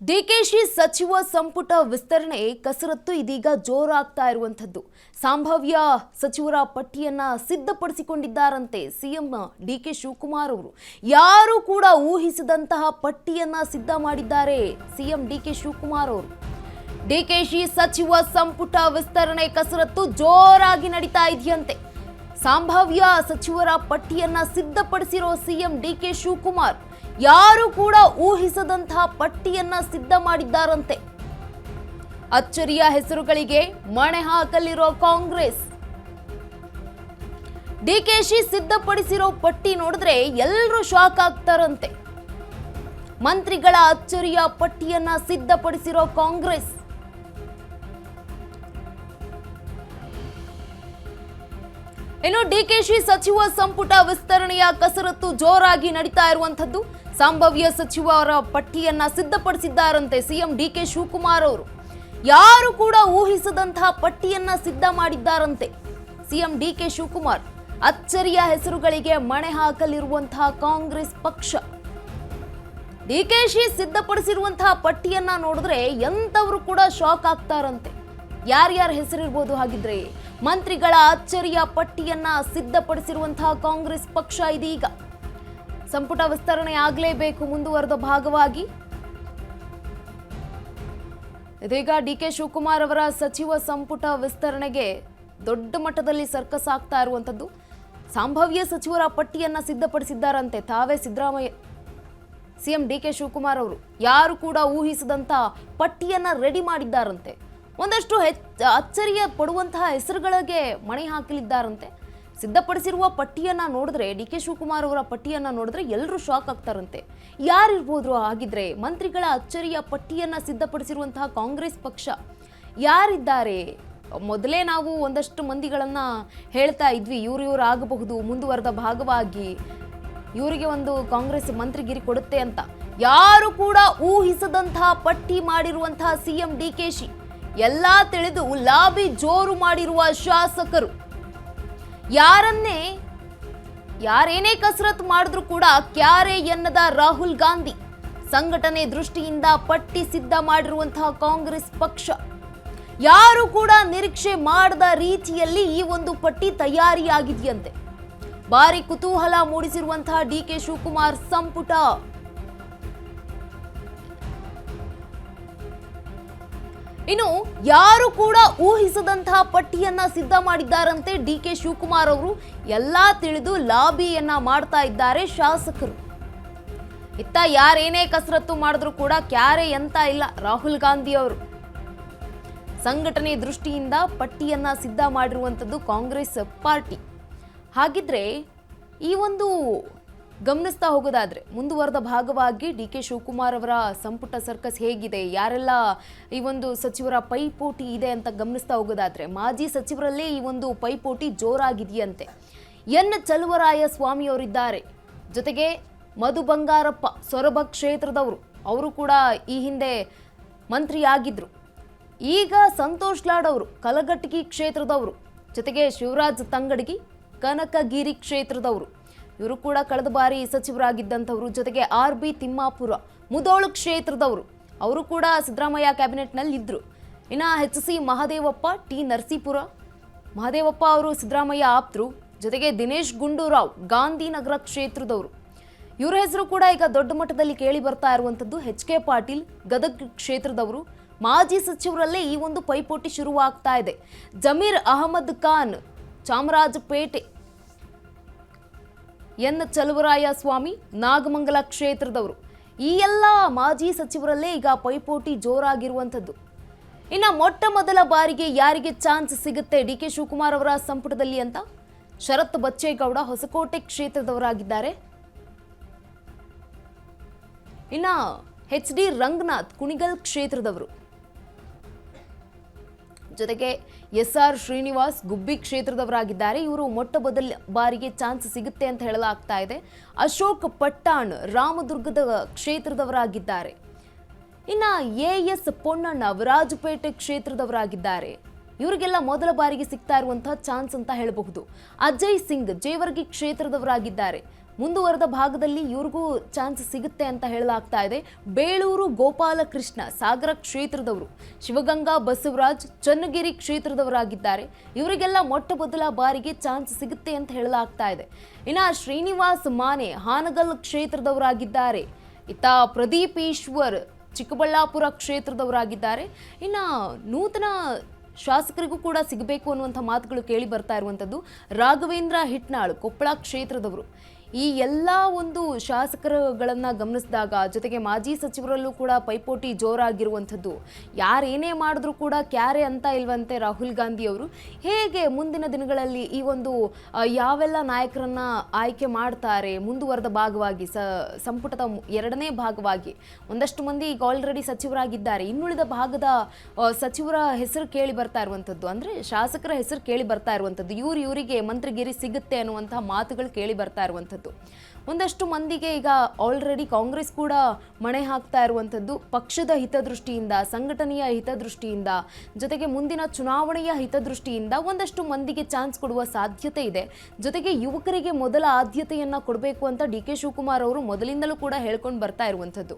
ಡಿಕೆಶಿ ಸಚಿವ ಸಂಪುಟ ವಿಸ್ತರಣೆ ಕಸರತ್ತು ಇದೀಗ ಜೋರಾಗ್ತಾ ಇರುವಂತದ್ದು. ಸಂಭಾವ್ಯ ಸಚಿವರ ಪಟ್ಟಿಯನ್ನ ಸಿದ್ಧಪಡಿಸಿಕೊಂಡಿದ್ದಾರಂತೆ ಸಿಎಂ ಡಿಕೆ ಶಿವಕುಮಾರ್ ಅವರು. ಯಾರು ಕೂಡ ಊಹಿಸದಂತಹ ಪಟ್ಟಿಯನ್ನ ಸಿದ್ಧ ಮಾಡಿದ್ದಾರೆ ಸಿಎಂ ಡಿಕೆ ಶಿವಕುಮಾರ್ ಅವರು. ಡಿಕೆಶಿ ಸಚಿವ ಸಂಪುಟ ವಿಸ್ತರಣೆ ಕಸರತ್ತು ಜೋರಾಗಿ ನಡೀತಾ ಇದೆಯಂತೆ. ಸಂಭಾವ್ಯ ಸಚಿವರ ಪಟ್ಟಿಯನ್ನ ಸಿದ್ಧಪಡಿಸಿರೋ ಸಿಎಂ ಡಿಕೆ ಶಿವಕುಮಾರ್ ಯಾರು ಕೂಡ ಊಹಿಸದಂತಹ ಪಟ್ಟಿಯನ್ನ ಸಿದ್ಧ ಮಾಡಿದ್ದಾರಂತೆ. ಅಚ್ಚರಿಯ ಹೆಸರುಗಳಿಗೆ ಮಣೆ ಹಾಕಲಿರೋ ಕಾಂಗ್ರೆಸ್. ಡಿಕೆಶಿ ಸಿದ್ಧಪಡಿಸಿರೋ ಪಟ್ಟಿ ನೋಡಿದ್ರೆ ಎಲ್ಲರೂ ಶಾಕ್ ಆಗ್ತಾರಂತೆ. ಮಂತ್ರಿಗಳ ಅಚ್ಚರಿಯ ಪಟ್ಟಿಯನ್ನ ಸಿದ್ಧಪಡಿಸಿರೋ ಕಾಂಗ್ರೆಸ್. ಇನ್ನು ಡಿಕೆಶಿ ಸಚಿವ ಸಂಪುಟ ವಿಸ್ತರಣೆಯ ಕಸರತ್ತು ಜೋರಾಗಿ ನಡೀತಾ ಇರುವಂತದ್ದು. ಸಂಭಾವ್ಯ ಸಚಿವರ ಪಟ್ಟಿಯನ್ನ ಸಿದ್ಧಪಡಿಸಿದ್ದಾರಂತೆ ಸಿಎಂ ಡಿಕೆ ಶಿವಕುಮಾರ್ ಅವರು. ಯಾರು ಕೂಡ ಊಹಿಸದಂತಹ ಪಟ್ಟಿಯನ್ನ ಸಿದ್ಧ ಮಾಡಿದ್ದಾರಂತೆ ಸಿಎಂ ಡಿಕೆ ಶಿವಕುಮಾರ್. ಅಚ್ಚರಿಯ ಹೆಸರುಗಳಿಗೆ ಮಣೆ ಹಾಕಲಿರುವಂತಹ ಕಾಂಗ್ರೆಸ್ ಪಕ್ಷ. ಡಿಕೆಶಿ ಸಿದ್ಧಪಡಿಸಿರುವಂತಹ ಪಟ್ಟಿಯನ್ನ ನೋಡಿದ್ರೆ ಎಂತವರು ಕೂಡ ಶಾಕ್ ಆಗ್ತಾರಂತೆ. ಯಾರ್ಯಾರ ಹೆಸರಿರ್ಬೋದು ಹಾಗಿದ್ರೆ? ಮಂತ್ರಿಗಳ ಅಚ್ಚರಿಯ ಪಟ್ಟಿಯನ್ನ ಸಿದ್ಧಪಡಿಸಿರುವಂತಹ ಕಾಂಗ್ರೆಸ್ ಪಕ್ಷ ಇದೀಗ ಸಂಪುಟ ವಿಸ್ತರಣೆ ಆಗಲೇಬೇಕು ಮುಂದುವರೆದ ಭಾಗವಾಗಿ. ಇದೀಗ ಡಿಕೆ ಶಿವಕುಮಾರ್ ಅವರ ಸಚಿವ ಸಂಪುಟ ವಿಸ್ತರಣೆಗೆ ದೊಡ್ಡ ಮಟ್ಟದಲ್ಲಿ ಸರ್ಕಸ್ ಆಗ್ತಾ ಇರುವಂತದ್ದು. ಸಂಭಾವ್ಯ ಸಚಿವರ ಪಟ್ಟಿಯನ್ನ ಸಿದ್ಧಪಡಿಸಿದ್ದಾರಂತೆ ತಾವೇ ಸಿದ್ದರಾಮಯ್ಯ. ಸಿಎಂ ಡಿಕೆ ಶಿವಕುಮಾರ್ ಅವರು ಯಾರು ಕೂಡ ಊಹಿಸದಂತ ಪಟ್ಟಿಯನ್ನ ರೆಡಿ ಮಾಡಿದ್ದಾರಂತೆ. ಒಂದಷ್ಟು ಅಚ್ಚರಿಯ ಪಡುವಂತಹ ಹೆಸರುಗಳಿಗೆ ಮಣೆ ಹಾಕಲಿದ್ದಾರಂತೆ. ಸಿದ್ಧಪಡಿಸಿರುವ ಪಟ್ಟಿಯನ್ನ ನೋಡಿದ್ರೆ, ಡಿಕೆ ಶಿವಕುಮಾರ್ ಅವರ ಪಟ್ಟಿಯನ್ನ ನೋಡಿದ್ರೆ ಎಲ್ಲರೂ ಶಾಕ್ ಆಗ್ತಾರಂತೆ. ಯಾರಿರ್ಬೋದು ಹಾಗಿದ್ರೆ? ಮಂತ್ರಿಗಳ ಅಚ್ಚರಿಯ ಪಟ್ಟಿಯನ್ನ ಸಿದ್ಧಪಡಿಸಿರುವಂತಹ ಕಾಂಗ್ರೆಸ್ ಪಕ್ಷ ಯಾರಿದ್ದಾರೆ? ಮೊದಲೇ ನಾವು ಒಂದಷ್ಟು ಮಂದಿಗಳನ್ನ ಹೇಳ್ತಾ ಇದ್ವಿ, ಇವ್ರು ಆಗಬಹುದು ಮುಂದುವರೆದ ಭಾಗವಾಗಿ, ಇವರಿಗೆ ಒಂದು ಕಾಂಗ್ರೆಸ್ ಮಂತ್ರಿಗಿರಿ ಕೊಡುತ್ತೆ ಅಂತ. ಯಾರು ಕೂಡ ಊಹಿಸದಂತಹ ಪಟ್ಟಿ ಮಾಡಿರುವಂತಹ ಸಿಎಂ ಡಿಕೆಶಿ. ಎಲ್ಲಾ ತಿಳಿದು ಲಾಬಿ ಜೋರು ಮಾಡಿರುವ ಶಾಸಕರು. ಯಾರೇನೇ ಕಸರತ್ತು ಮಾಡಿದ್ರು ಕೂಡ ಕ್ಯಾರೆ ಎನ್ನದ ರಾಹುಲ್ ಗಾಂಧಿ. ಸಂಘಟನೆ ದೃಷ್ಟಿಯಿಂದ ಪಟ್ಟಿ ಸಿದ್ಧ ಮಾಡಿರುವಂತಹ ಕಾಂಗ್ರೆಸ್ ಪಕ್ಷ. ಯಾರು ಕೂಡ ನಿರೀಕ್ಷೆ ಮಾಡದ ರೀತಿಯಲ್ಲಿ ಈ ಒಂದು ಪಟ್ಟಿ ತಯಾರಿಯಾಗಿದೆಯಂತೆ. ಭಾರಿ ಕುತೂಹಲ ಮೂಡಿಸಿರುವಂತಹ ಡಿಕೆ ಶಿವಕುಮಾರ್ ಸಂಪುಟ. ಇನ್ನು ಯಾರು ಕೂಡ ಊಹಿಸದಂತಹ ಪಟ್ಟಿಯನ್ನ ಸಿದ್ಧ ಮಾಡಿದ್ದಾರಂತೆ ಡಿಕೆ ಶಿವಕುಮಾರ್ ಅವರು. ಎಲ್ಲಾ ತಿಳಿದು ಲಾಬಿಯನ್ನ ಮಾಡ್ತಾ ಇದ್ದಾರೆ ಶಾಸಕರು. ಇತ್ತ ಯಾರೇನೇ ಕಸರತ್ತು ಮಾಡಿದ್ರು ಕೂಡ ಕ್ಯಾರೆ ಎಂತ ಇಲ್ಲ ರಾಹುಲ್ ಗಾಂಧಿ ಅವರು. ಸಂಘಟನೆ ದೃಷ್ಟಿಯಿಂದ ಪಟ್ಟಿಯನ್ನ ಸಿದ್ಧ ಮಾಡಿರುವಂತದ್ದು ಕಾಂಗ್ರೆಸ್ ಪಾರ್ಟಿ. ಹಾಗಿದ್ರೆ ಈ ಒಂದು ಗಮನಿಸ್ತಾ ಹೋಗೋದಾದ್ರೆ ಮುಂದುವರೆದ ಭಾಗವಾಗಿ ಡಿಕೆ ಶಿವಕುಮಾರ್ ಅವರ ಸಂಪುಟ ಸರ್ಕಸ್ ಹೇಗಿದೆ, ಯಾರೆಲ್ಲ ಈ ಒಂದು ಸಚಿವರ ಪೈಪೋಟಿ ಇದೆ ಅಂತ ಗಮನಿಸ್ತಾ ಹೋಗೋದಾದ್ರೆ, ಮಾಜಿ ಸಚಿವರಲ್ಲೇ ಈ ಒಂದು ಪೈಪೋಟಿ ಜೋರಾಗಿದೆಯಂತೆ. ಎನ್ ಚಲುವರಾಯ ಸ್ವಾಮಿ ಅವರಿದ್ದಾರೆ, ಜೊತೆಗೆ ಮಧು ಬಂಗಾರಪ್ಪ ಸೊರಬ ಕ್ಷೇತ್ರದವರು, ಅವರು ಕೂಡ ಈ ಹಿಂದೆ ಮಂತ್ರಿಯಾಗಿದ್ರು. ಈಗ ಸಂತೋಷ್ ಲಾಡ್ ಅವರು ಕಲಘಟಗಿ ಕ್ಷೇತ್ರದವರು, ಜೊತೆಗೆ ಶಿವರಾಜ್ ತಂಗಡಗಿ ಕನಕಗಿರಿ ಕ್ಷೇತ್ರದವರು, ಇವರು ಕೂಡ ಕಳೆದ ಬಾರಿ ಸಚಿವರಾಗಿದ್ದಂಥವ್ರು. ಜೊತೆಗೆ RB ತಿಮ್ಮಾಪುರ ಮುದೋಳು ಕ್ಷೇತ್ರದವರು, ಅವರು ಕೂಡ ಸಿದ್ದರಾಮಯ್ಯ ಕ್ಯಾಬಿನೆಟ್ನಲ್ಲಿ ಇದ್ರು. ಇನ್ನು HC ಮಹದೇವಪ್ಪ ಟಿ ನರಸೀಪುರ, ಮಹದೇವಪ್ಪ ಅವರು ಸಿದ್ದರಾಮಯ್ಯ ಆಪ್ತರು. ಜೊತೆಗೆ ದಿನೇಶ್ ಗುಂಡೂರಾವ್ ಗಾಂಧಿನಗರ ಕ್ಷೇತ್ರದವರು, ಇವರ ಹೆಸರು ಕೂಡ ಈಗ ದೊಡ್ಡ ಮಟ್ಟದಲ್ಲಿ ಕೇಳಿ ಬರ್ತಾ ಇರುವಂಥದ್ದು. HK ಪಾಟೀಲ್ ಗದಗ ಕ್ಷೇತ್ರದವರು. ಮಾಜಿ ಸಚಿವರಲ್ಲೇ ಈ ಒಂದು ಪೈಪೋಟಿ ಶುರುವಾಗ್ತಾ ಇದೆ. ಜಮೀರ್ ಅಹಮದ್ ಖಾನ್ ಚಾಮರಾಜಪೇಟೆ, ಎನ್ ಚಲುವರಾಯ ಸ್ವಾಮಿ ನಾಗಮಂಗಲ ಕ್ಷೇತ್ರದವರು. ಈ ಎಲ್ಲ ಮಾಜಿ ಸಚಿವರಲ್ಲೇ ಈಗ ಪೈಪೋಟಿ ಜೋರಾಗಿರುವಂಥದ್ದು. ಇನ್ನು ಮೊಟ್ಟ ಮೊದಲ ಬಾರಿಗೆ ಯಾರಿಗೆ ಚಾನ್ಸ್ ಸಿಗುತ್ತೆ ಡಿಕೆ ಶಿವಕುಮಾರ್ ಅವರ ಸಂಪುಟದಲ್ಲಿ ಅಂತ? ಶರತ್ ಬಚ್ಚೇಗೌಡ ಹೊಸಕೋಟೆ ಕ್ಷೇತ್ರದವರಾಗಿದ್ದಾರೆ. ಇನ್ನು HD ರಂಗನಾಥ್ ಕುಣಿಗಲ್ ಕ್ಷೇತ್ರದವರು, ಜೊತೆಗೆ SR ಶ್ರೀನಿವಾಸ್ ಗುಬ್ಬಿ ಕ್ಷೇತ್ರದವರಾಗಿದ್ದಾರೆ. ಇವರು ಮೊಟ್ಟ ಮೊದಲ ಬಾರಿಗೆ ಚಾನ್ಸ್ ಸಿಗುತ್ತೆ ಅಂತ ಹೇಳಲಾಗ್ತಾ ಇದೆ. ಅಶೋಕ್ ಪಟ್ಟಾಣ್ ರಾಮದುರ್ಗದ ಕ್ಷೇತ್ರದವರಾಗಿದ್ದಾರೆ. ಇನ್ನು AS ಪೊನ್ನಣ್ಣ ವಿರಾಜಪೇಟೆ ಕ್ಷೇತ್ರದವರಾಗಿದ್ದಾರೆ. ಇವರಿಗೆಲ್ಲ ಮೊದಲ ಬಾರಿಗೆ ಸಿಗ್ತಾ ಇರುವಂತಹ ಚಾನ್ಸ್ ಅಂತ ಹೇಳಬಹುದು. ಅಜಯ್ ಸಿಂಗ್ ಜೇವರ್ಗಿ ಕ್ಷೇತ್ರದವರಾಗಿದ್ದಾರೆ. ಮುಂದುವರೆದ ಭಾಗದಲ್ಲಿ ಇವ್ರಿಗೂ ಚಾನ್ಸ್ ಸಿಗುತ್ತೆ ಅಂತ ಹೇಳಲಾಗ್ತಾ ಇದೆ. ಬೇಳೂರು ಗೋಪಾಲಕೃಷ್ಣ ಸಾಗರ ಕ್ಷೇತ್ರದವರು, ಶಿವಗಂಗಾ ಬಸವರಾಜ್ ಚನ್ನಗಿರಿ ಕ್ಷೇತ್ರದವರಾಗಿದ್ದಾರೆ. ಇವರಿಗೆಲ್ಲ ಮೊಟ್ಟ ಮೊದಲ ಬಾರಿಗೆ ಚಾನ್ಸ್ ಸಿಗುತ್ತೆ ಅಂತ ಹೇಳಲಾಗ್ತಾ ಇದೆ. ಇನ್ನು ಶ್ರೀನಿವಾಸ್ ಮಾನೆ ಹಾನಗಲ್ ಕ್ಷೇತ್ರದವರಾಗಿದ್ದಾರೆ. ಇತ್ತ ಪ್ರದೀಪ್ ಈಶ್ವರ್ ಚಿಕ್ಕಬಳ್ಳಾಪುರ ಕ್ಷೇತ್ರದವರಾಗಿದ್ದಾರೆ. ಇನ್ನು ನೂತನ ಶಾಸಕರಿಗೂ ಕೂಡ ಸಿಗಬೇಕು ಅನ್ನುವಂಥ ಮಾತುಗಳು ಕೇಳಿ ಬರ್ತಾ ಇರುವಂಥದ್ದು. ರಾಘವೇಂದ್ರ ಹಿಟ್ನಾಳ್ ಕೊಪ್ಪಳ ಕ್ಷೇತ್ರದವರು. ಈ ಎಲ್ಲ ಒಂದು ಶಾಸಕರುಗಳನ್ನು ಗಮನಿಸಿದಾಗ ಜೊತೆಗೆ ಮಾಜಿ ಸಚಿವರಲ್ಲೂ ಕೂಡ ಪೈಪೋಟಿ ಜೋರಾಗಿರುವಂಥದ್ದು. ಯಾರೇನೇ ಮಾಡಿದ್ರೂ ಕೂಡ ಕ್ಯಾರೆ ಅಂತ ಇಲ್ವಂತೆ ರಾಹುಲ್ ಗಾಂಧಿ ಅವರು. ಹೇಗೆ ಮುಂದಿನ ದಿನಗಳಲ್ಲಿ ಈ ಒಂದು ಯಾವೆಲ್ಲ ನಾಯಕರನ್ನ ಆಯ್ಕೆ ಮಾಡ್ತಾರೆ ಮುಂದುವರೆದ ಭಾಗವಾಗಿ ಸಂಪುಟದ 2ನೇ ಭಾಗವಾಗಿ ಒಂದಷ್ಟು ಮಂದಿ ಈಗ ಆಲ್ರೆಡಿ ಸಚಿವರಾಗಿದ್ದಾರೆ. ಇನ್ನುಳಿದ ಭಾಗದ ಸಚಿವರ ಹೆಸರು ಕೇಳಿ ಬರ್ತಾ ಇರುವಂಥದ್ದು, ಅಂದರೆ ಶಾಸಕರ ಹೆಸರು ಕೇಳಿ ಬರ್ತಾ ಇರುವಂಥದ್ದು. ಇವರಿಗೆ ಮಂತ್ರಿಗಿರಿ ಸಿಗುತ್ತೆ ಅನ್ನುವಂಥ ಮಾತುಗಳು ಕೇಳಿ ಬರ್ತಾ ಇರುವಂಥದ್ದು. ಒಂದಷ್ಟು ಮಂದಿಗೆ ಈಗ ಆಲ್ರೆಡಿ ಕಾಂಗ್ರೆಸ್ ಕೂಡ ಮಣೆ ಹಾಕ್ತಾ ಇರುವಂಥದ್ದು. ಪಕ್ಷದ ಹಿತದೃಷ್ಟಿಯಿಂದ, ಸಂಘಟನೆಯ ಹಿತದೃಷ್ಟಿಯಿಂದ, ಜೊತೆಗೆ ಮುಂದಿನ ಚುನಾವಣೆಯ ಹಿತದೃಷ್ಟಿಯಿಂದ ಒಂದಷ್ಟು ಮಂದಿಗೆ ಚಾನ್ಸ್ ಕೊಡುವ ಸಾಧ್ಯತೆ ಇದೆ. ಜೊತೆಗೆ ಯುವಕರಿಗೆ ಮೊದಲ ಆದ್ಯತೆಯನ್ನ ಕೊಡಬೇಕು ಅಂತ ಡಿ ಕೆ ಶಿವಕುಮಾರ್ ಅವರು ಮೊದಲಿಂದಲೂ ಕೂಡ ಹೇಳ್ಕೊಂಡು ಬರ್ತಾ ಇರುವಂಥದ್ದು.